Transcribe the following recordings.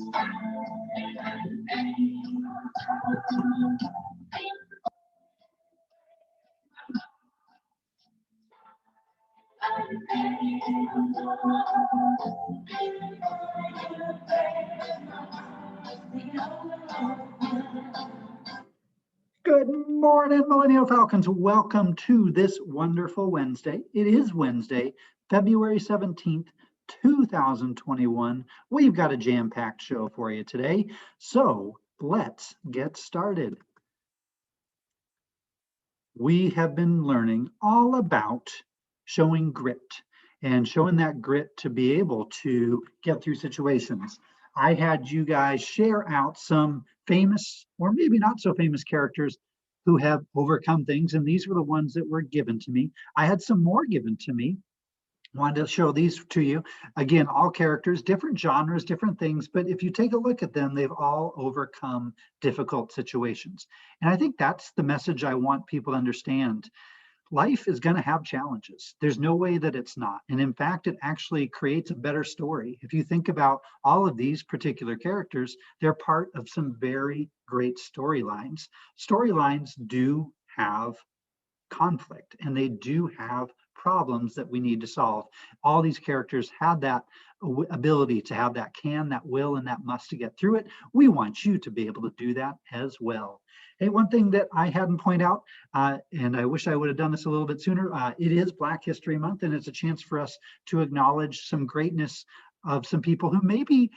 Good morning, Millennial Falcons. Welcome to this wonderful Wednesday. It is Wednesday, February 17th, 2021. We've got a jam-packed show for you today, so let's get started. We have been learning all about showing grit and showing that grit to be able to get through situations. I had you guys share out some famous or maybe not so famous characters who have overcome things, and these were the ones that were given to me. I had some more given to me. Wanted to show these to you. Again, all characters, different genres, different things, but if you take a look at them, they've all overcome difficult situations. And I think that's the message I want people to understand. Life is going to have challenges. There's no way that it's not. And in fact, it actually creates a better story. If you think about all of these particular characters, they're part of some very great storylines. Storylines do have conflict and they do have problems that we need to solve. All these characters have that ability to have that can, that will, and that must to get through it. We want you to be able to do that as well. Hey, one thing that I hadn't pointed out, and I wish I would have done this a little bit sooner, it is Black History Month, and it's a chance for us to acknowledge some greatness of some people who maybe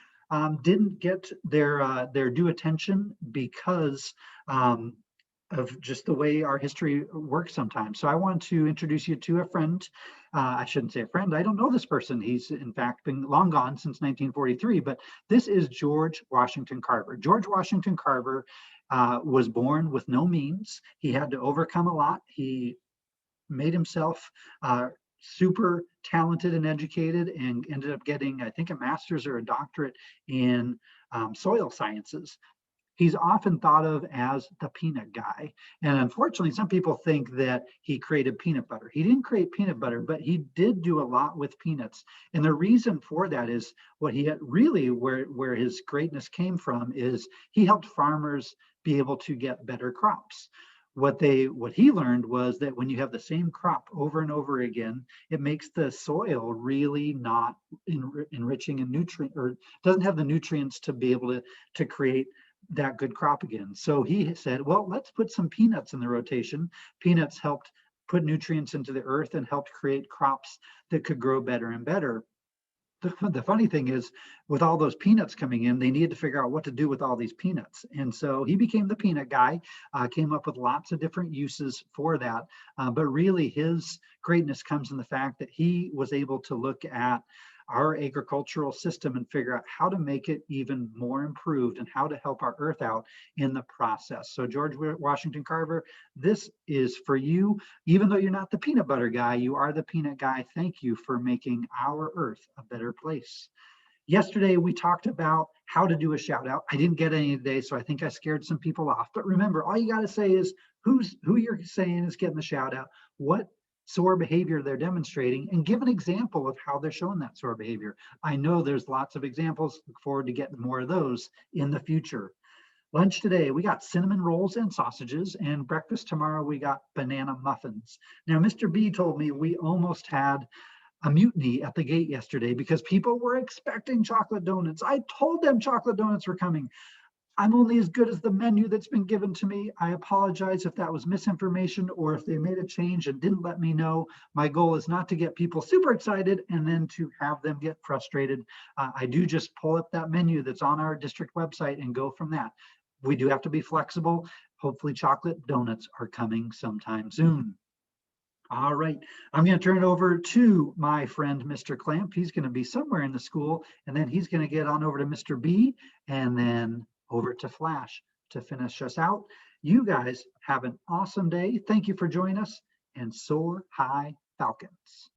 didn't get their due attention because of just the way our history works sometimes. So I want to introduce you to a friend. I shouldn't say a friend. I don't know this person. He's in fact been long gone since 1943, but this is George Washington Carver. George Washington Carver was born with no means. He had to overcome a lot. He made himself super talented and educated and ended up getting, I think, a master's or a doctorate in soil sciences. He's often thought of as the peanut guy. And unfortunately, some people think that he created peanut butter. He didn't create peanut butter, but he did do a lot with peanuts. And the reason for that is what he had really, where his greatness came from is he helped farmers be able to get better crops. What he learned was that when you have the same crop over and over again, it makes the soil really not enriching in nutrient, or doesn't have the nutrients to be able to create that good crop again. So he said, well, let's put some peanuts in the rotation. Peanuts helped put nutrients into the earth and helped create crops that could grow better and better. The funny thing is, with all those peanuts coming in, they needed to figure out what to do with all these peanuts. And so he became the peanut guy, came up with lots of different uses for that. But really, his greatness comes in the fact that he was able to look at our agricultural system and figure out how to make it even more improved and how to help our earth out in the process. So George Washington Carver, this is for you. Even though you're not the peanut butter guy, you are the peanut guy. Thank you for making our earth a better place. Yesterday, we talked about how to do a shout out. I didn't get any today, so I think I scared some people off. But remember, all you got to say is who you're saying is getting the shout out, what SOAR behavior they're demonstrating, and give an example of how they're showing that SOAR behavior. I know there's lots of examples. Look forward to getting more of those in the future. Lunch today, we got cinnamon rolls and sausages, and breakfast tomorrow, we got banana muffins. Now, Mr. B told me we almost had a mutiny at the gate yesterday because people were expecting chocolate donuts. I told them chocolate donuts were coming. I'm only as good as the menu that's been given to me. I apologize if that was misinformation or if they made a change and didn't let me know. My goal is not to get people super excited and then to have them get frustrated. I do just pull up that menu that's on our district website and go from that. We do have to be flexible. Hopefully chocolate donuts are coming sometime soon. All right, I'm going to turn it over to my friend, Mr. Clamp. He's going to be somewhere in the school, and then he's going to get on over to Mr. B, and then over to Flash to finish us out. You guys have an awesome day. Thank you for joining us, and soar high, Falcons.